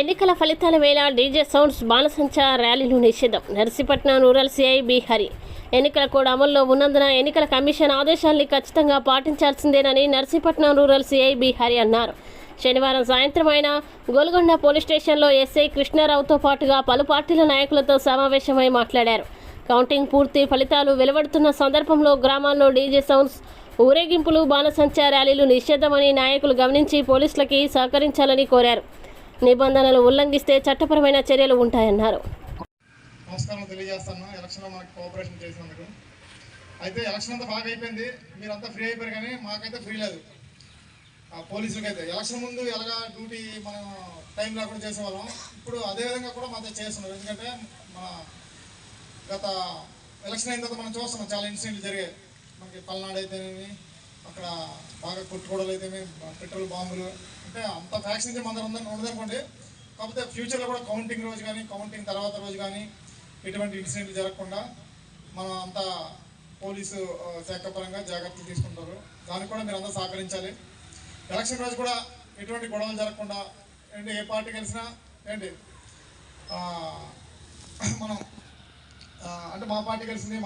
ఎన్నికల ఫలితాల వేళ డీజే సౌండ్స్ బాణసంచా ర్యాలీలు నిషేధం. Narsipatnam rural CI B Hari. ఎన్నికల కోడ్ అమల్లో ఉన్నందున ఎన్నికల కమిషన్ ఆదేశాల్ని ఖచ్చితంగా పాటించాల్సిందేనని Narsipatnam rural CI B Hari అన్నారు. శనివారం సాయంత్రం ఆయన గోల్కొండ పోలీస్ స్టేషన్లో ఎస్ఐ కృష్ణారావుతో పాటుగా పలు పార్టీల నాయకులతో సమావేశమై మాట్లాడారు. కౌంటింగ్ పూర్తి ఫలితాలు వెలువడుతున్న సందర్భంలో గ్రామాల్లో డీజే సౌండ్స్, ఊరేగింపులు, బాణసంచా ర్యాలీలు నిషేధమని నాయకులు గమనించి పోలీసులకి సహకరించాలని కోరారు. నిబంధనలు ఉల్లంఘిస్తే చట్టపరమైన చర్యలు ఉంటాయన్నారు. నమస్కారం తెలియజేస్తాను. ఎలక్షన్లో మనకు కోఆపరేషన్ చేసినందుకు. అయితే ఎలక్షన్ అంతా బాగా అయిపోయింది, మీరంతా ఫ్రీ అయిపోయారు, కానీ మాకైతే ఫ్రీ లేదు. పోలీసులకి అయితే ఎలక్షన్ ముందు ఎలాగా డ్యూటీ మనం టైం లేకుండా చేసేవాళ్ళం, ఇప్పుడు అదేవిధంగా కూడా మాతో చేస్తున్నారు. ఎందుకంటే మన గత ఎలక్షన్ అయిన తర్వాత మనం చూస్తున్నాం చాలా ఇన్సిడెంట్లు జరిగాయి. మనకి పల్నాడు అయితేనేమి, అక్కడ బాగా కొట్టుకోవడాలు అయితేమి, పెట్రోల్ బాంబులు, అంటే అంత ఫ్యాక్షన్ మన ఉండదనుకోండి. కాకపోతే ఫ్యూచర్లో కూడా కౌంటింగ్ రోజు కానీ కౌంటింగ్ తర్వాత రోజు కానీ ఎటువంటి ఇన్సిడెంట్లు జరగకుండా మనం అంతా పోలీసు శాఖ పరంగా జాగ్రత్తలు తీసుకుంటారు. దానికి కూడా మీరు అందరూ సహకరించాలి. ఎలక్షన్ రోజు కూడా ఎటువంటి గొడవలు జరగకుండా ఏంటి, ఏ పార్టీ కలిసినా ఏంటి మనం అంటే మా పార్టీ కలిసింది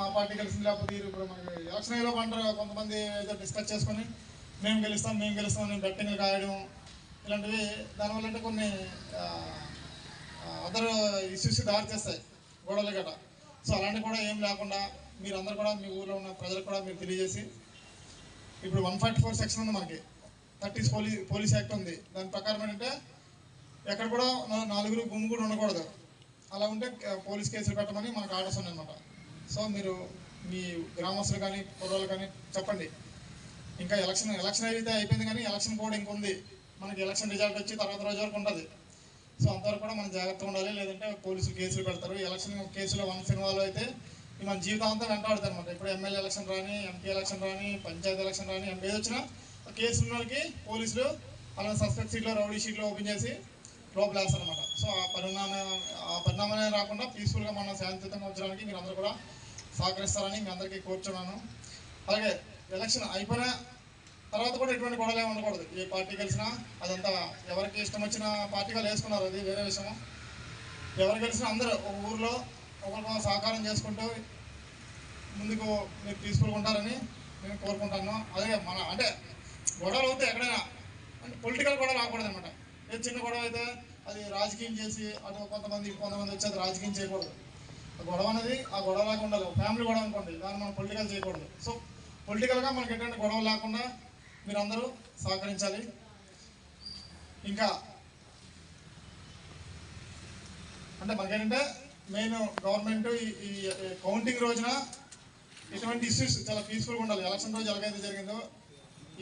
లేకపోతే ఇప్పుడు మనకి ఎలక్షన్ అయ్యేలో అంటారు కొంతమంది, ఏదో డిస్కస్ చేసుకొని మేము గెలుస్తాం అని బెట్టింగ్లు కాయడం ఇలాంటివి, దానివల్ల అంటే కొన్ని అదర్ ఇష్యూస్ దారి చేస్తాయి, గొడవలు గట్రా. సో అలాంటివి కూడా ఏం లేకుండా మీరందరూ కూడా మీ ఊళ్ళో ఉన్న ప్రజలకు కూడా మీరు తెలియజేసి, ఇప్పుడు 144 సెక్షన్ ఉంది మనకి, 30 పోలీస్ యాక్ట్ ఉంది. దాని ప్రకారం ఏంటంటే ఎక్కడ కూడా నలుగురు గుమ్ము కూడా ఉండకూడదు. అలా ఉంటే పోలీస్ కేసులు పెట్టమని మనకు ఆర్డర్స్ ఉన్నాయన్నమాట. సో మీరు మీ గ్రామస్తులు కానీ కుర్రోళ్ళు కానీ చెప్పండి. ఇంకా ఎలక్షన్ అయితే అయిపోయింది, కానీ ఎలక్షన్ కోడ్ ఇంకొంది. మనకి ఎలక్షన్ రిజల్ట్ వచ్చి తర్వాత రోజు వరకు ఉంటుంది. సో అంతవరకు కూడా మనం జాగ్రత్తగా ఉండాలి, లేదంటే పోలీసులు కేసులు పెడతారు. ఎలక్షన్ కేసులో వన్స్ ఇన్వాల్వ్ అయితే మన జీవితాంతం వెంటాడుతుంది అనమాట. ఇప్పుడు ఎమ్మెల్యే ఎలక్షన్ రాని, ఎంపీ ఎలక్షన్ రాని, పంచాయతీ ఎలక్షన్ రాని, ఏది వచ్చినా కేసులు ఉన్న వాళ్ళకి పోలీసులు అలా సస్పెక్ట్ షీట్లో, రౌడీ షీట్లో ఓపెన్ చేసి లోపల వేస్తారనమాట. సో ఆ పరిణామమే రాకుండా పీస్ఫుల్గా మనం శాంతియుతంగా ఉంచడానికి మీరు అందరూ కూడా సహకరిస్తారని మీ అందరికీ కోరుచున్నాను. అలాగే ఎలక్షన్ అయిపోయిన తర్వాత కూడా ఎటువంటి గొడవలు ఏమి ఉండకూడదు. ఏ పార్టీ గెలిచినా అదంతా ఎవరికి ఇష్టం వచ్చిన పార్టీ వాళ్ళు వేసుకున్నారు, అది వేరే విషయం. ఎవరు గెలిచినా అందరూ ఒక ఊరిలో ఒకరికొక సహకారం చేసుకుంటూ ముందుకు మీరు పీస్ఫుల్గా ఉంటారని నేను కోరుకుంటాను. అలాగే మన అంటే గొడవలు అవుతాయి ఎక్కడైనా, అంటే పొలిటికల్ గొడవలు రాకూడదు అనమాట. ఏ చిన్న గొడవ అయితే అది రాజకీయం చేసి అటు కొంతమంది వచ్చి అది రాజకీయం చేయకూడదు. గొడవ అనేది ఆ గొడవలాగా ఉండాలి. ఫ్యామిలీ గొడవ అనుకోండి, దాన్ని మనం పొలిటికల్ చేయకూడదు. సో పొలిటికల్గా మనకి ఎటువంటి గొడవ లేకుండా మీరు అందరూ సహకరించాలి. ఇంకా అంటే మనకేంటంటే మెయిన్ గవర్నమెంట్ ఈ కౌంటింగ్ రోజున ఇటువంటి ఇష్యూస్ చాలా పీస్ఫుల్గా ఉండాలి. ఎలక్షన్ రోజు ఎలాగైతే జరిగిందో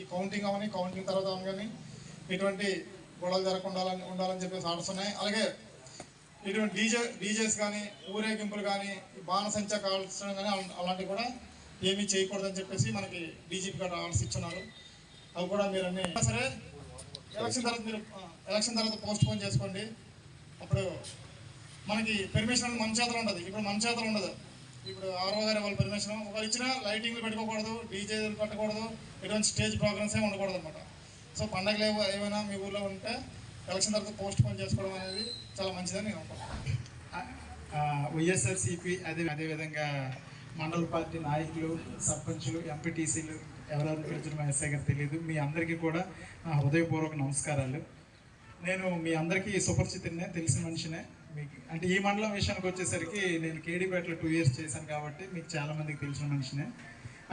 ఈ కౌంటింగ్ అవని, కౌంటింగ్ తర్వాత అవని కానీ ఎటువంటి గొడవలు జరగకుండా ఉండాలని చెప్పేసి ఆర్డర్స్ ఉన్నాయి. అలాగే ఇటువంటి డీజేస్ కానీ, ఊరేగింపులు కానీ, బాణసంచా కాల్చడం కానీ అలాంటివి కూడా ఏమీ చేయకూడదని చెప్పేసి మనకి డీజీపీ గారు ఆర్డర్స్ ఇచ్చున్నారు. అవి కూడా మీరు అన్నీ సరే ఎలక్షన్ తర్వాత పోస్ట్ పోన్ చేసుకోండి. అప్పుడు మనకి పెర్మిషన్ మన చేతులు ఉంటుంది. ఇప్పుడు మన చేతులు ఉండదు. ఇప్పుడు ఆర్ఓ గారు వాళ్ళ పెర్మిషన్ ఒకరు ఇచ్చినా లైటింగ్లు పెట్టుకోకూడదు, డీజేలు పెట్టకూడదు, ఎటువంటి స్టేజ్ ప్రోగ్రామ్స్ ఏమి ఉండకూడదు అనమాట. సో పండగలు ఏమైనా మీ ఊళ్ళో ఉంటే ఎలక్షన్ తర్వాత పోస్ట్ పోన్ చేసుకోవడం అనేది చాలా మంచిదని నేను అనుకుంటున్నాను. వైఎస్ఆర్సీపీ అదేవిధంగా మండల పార్టీ నాయకులు, సర్పంచులు, ఎంపీటీసీలు ఎవరెవరు పిలిచిన మా ఎస్ఐ గారు తెలియదు. మీ అందరికీ కూడా హృదయపూర్వక నమస్కారాలు. నేను మీ అందరికీ సుపరిచితున్నే, తెలిసిన మనిషినే. మీకు అంటే ఈ మండలం విషయానికి వచ్చేసరికి నేను కేడీపేటలో 2 years చేశాను కాబట్టి మీకు చాలామందికి తెలిసిన మనిషినే.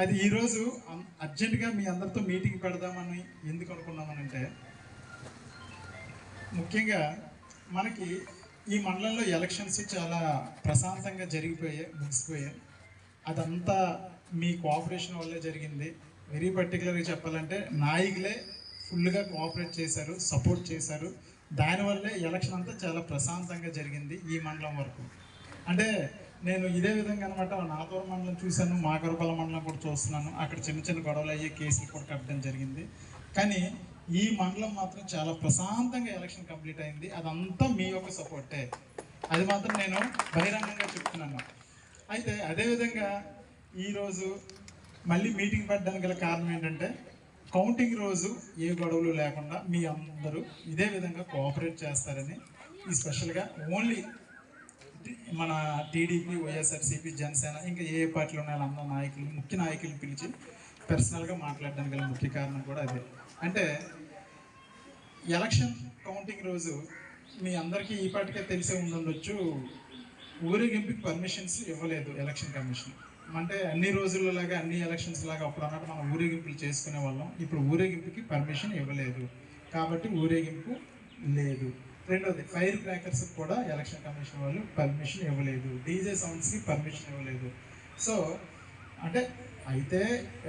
అది ఈరోజు అర్జెంటుగా మీ అందరితో మీటింగ్ పెడదామని ఎందుకు అనుకున్నామనంటే, ముఖ్యంగా మనకి ఈ మండలంలో ఎలక్షన్స్ చాలా ప్రశాంతంగా ముగిసిపోయాయి. అదంతా మీ కోఆపరేషన్ వల్లే జరిగింది. వెరీ పర్టికులర్గా చెప్పాలంటే నాయకులే ఫుల్గా కోఆపరేట్ చేశారు, సపోర్ట్ చేశారు. దానివల్లే ఎలక్షన్ అంతా చాలా ప్రశాంతంగా జరిగింది ఈ మండలం వరకు. అంటే నేను ఇదే విధంగా అనమాట నాతూరు మండలం చూశాను, మాకరపల్లి మండలం కూడా చూస్తున్నాను. అక్కడ చిన్న చిన్న గొడవలు అయ్యే కేసులు కూడా కట్టడం జరిగింది. కానీ ఈ మండలం మాత్రం చాలా ప్రశాంతంగా ఎలక్షన్ కంప్లీట్ అయింది. అదంతా మీ యొక్క సపోర్టే, అది మాత్రం నేను బహిరంగంగా చెప్తున్నాను. అయితే అదేవిధంగా ఈరోజు మళ్ళీ మీటింగ్ పెట్టడానికి గల కారణం ఏంటంటే, కౌంటింగ్ రోజు ఏ గొడవలు లేకుండా మీ అందరూ ఇదే విధంగా కోఆపరేట్ చేస్తారని ఈ స్పెషల్గా ఓన్లీ మన టీడీపీ, వైఎస్ఆర్సీపీ, జనసేన ఇంకా ఏ పార్టీలో ఉన్న వాళ్ళందరూ నాయకులు, ముఖ్య నాయకులను పిలిచి పర్సనల్గా మాట్లాడడానికి గల ముఖ్య కారణం కూడా అదే. అంటే ఎలక్షన్ కౌంటింగ్ రోజు మీ అందరికీ ఈ పాటికే తెలిసే ఉండొచ్చు, ఊరేగింపుకి పర్మిషన్స్ ఇవ్వలేదు ఎలక్షన్ కమిషన్. అంటే అన్ని రోజులలాగా అన్ని ఎలక్షన్స్ లాగా అప్పుడు అన్నట్టు మనం ఊరేగింపులు చేసుకునే వాళ్ళం. ఇప్పుడు ఊరేగింపుకి పర్మిషన్ ఇవ్వలేదు కాబట్టి ఊరేగింపు లేదు. రెండోది, ఫైర్ క్రాకర్స్ కూడా ఎలక్షన్ కమిషన్ వాళ్ళు పర్మిషన్ ఇవ్వలేదు, డీజే సౌండ్స్కి పర్మిషన్ ఇవ్వలేదు. సో అంటే అయితే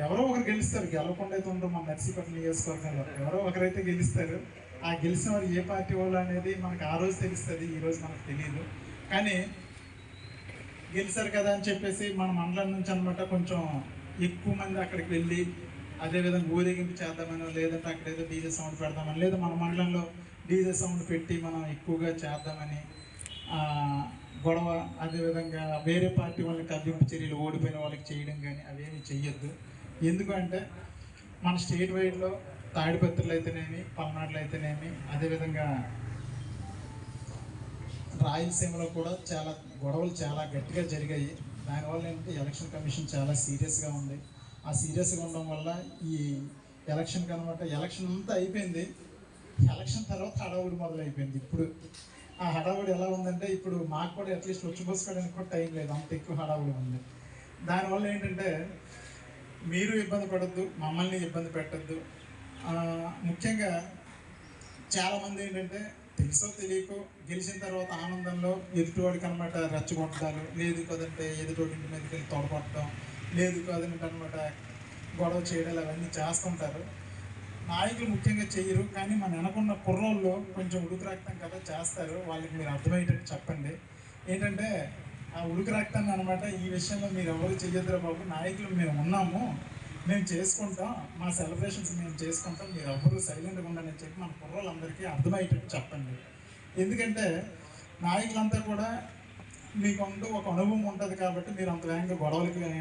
ఎవరో ఒకరు గెలుస్తారు, గెలవకుండా అయితే ఉండరు. మన నర్సీపట్నం నియోజకవర్గంలో ఎవరో ఒకరైతే గెలుస్తారు. ఆ గెలిచిన వారు ఏ పార్టీ వాళ్ళు అనేది మనకు ఆ రోజు తెలుస్తుంది, ఈరోజు మనకు తెలియదు. కానీ గెలిచారు కదా అని చెప్పేసి మన మండలం నుంచి అనమాట కొంచెం ఎక్కువ మంది అక్కడికి వెళ్ళి అదేవిధంగా ఊరేగింపు చేద్దామనో, లేదంటే అక్కడ ఏదో డీజే సౌండ్ పెడదామని, లేదా మన మండలంలో డీజే సౌండ్ పెట్టి మనం ఎక్కువగా చేద్దామని గొడవ, అదేవిధంగా వేరే పార్టీ వాళ్ళకి కదింపు చర్యలు ఓడిపోయిన వాళ్ళకి చేయడం కానీ అవేమి చెయ్యొద్దు. ఎందుకంటే మన స్టేట్ వైడ్లో తాడిపత్రులు అయితేనేమి, పల్నాడులు అయితేనేమి, అదేవిధంగా రాయలసీమలో కూడా చాలా గొడవలు చాలా గట్టిగా జరిగాయి. దానివల్ల ఏంటంటే ఎలక్షన్ కమిషన్ చాలా సీరియస్గా ఉంది. ఆ సీరియస్గా ఉండడం వల్ల ఈ ఎలక్షన్కి అనమాట, ఎలక్షన్ అంతా అయిపోయింది, ఎలక్షన్ తర్వాత హడావుడి మొదలైపోయింది. ఇప్పుడు ఆ హడావుడి ఎలా ఉందంటే, ఇప్పుడు మాకు కూడా అట్లీస్ట్ వచ్చి పోసుకోవడానికి కూడా టైం లేదు, అంత ఎక్కువ హడావుడి ఉంది. దానివల్ల ఏంటంటే మీరు ఇబ్బంది పడద్దు, మమ్మల్ని ఇబ్బంది పెట్టద్దు. ముఖ్యంగా చాలామంది ఏంటంటే తెలుసో తెలియకో గెలిచిన తర్వాత ఆనందంలో ఎదుటివాడికి అనమాట రెచ్చగొట్టాలు, లేదు కదంటే ఎదుటోడి ఇంటి మీదకి వెళ్ళి తొడగొట్టడం, లేదు కదంటే అనమాట గొడవ చేయడాలు అవన్నీ చేస్తుంటారు. నాయకులు ముఖ్యంగా చెయ్యరు, కానీ మన వెనకున్న కుర్రోళ్ళు కొంచెం ఉడుకు రక్తం కదా చేస్తారు. వాళ్ళకి మీరు అర్థమయ్యేటట్టు చెప్పండి. ఏంటంటే ఆ ఉడుకు రక్తాన్ని అనమాట ఈ విషయంలో మీరు ఎవరు చెయ్యొద్దురా బాబు, నాయకులు మేము ఉన్నాము, మేము చేసుకుంటాం, మా సెలబ్రేషన్స్ మేము చేసుకుంటాం, మీరు ఎవ్వరూ సైలెంట్గా ఉండాలని చెప్పి మన కుర్రోళ్ళందరికీ అర్థమయ్యేటట్టు చెప్పండి. ఎందుకంటే నాయకులంతా కూడా మీకంటూ ఒక అనుభవం ఉంటుంది కాబట్టి మీరు అంత వేగంగా గొడవలకి కానీ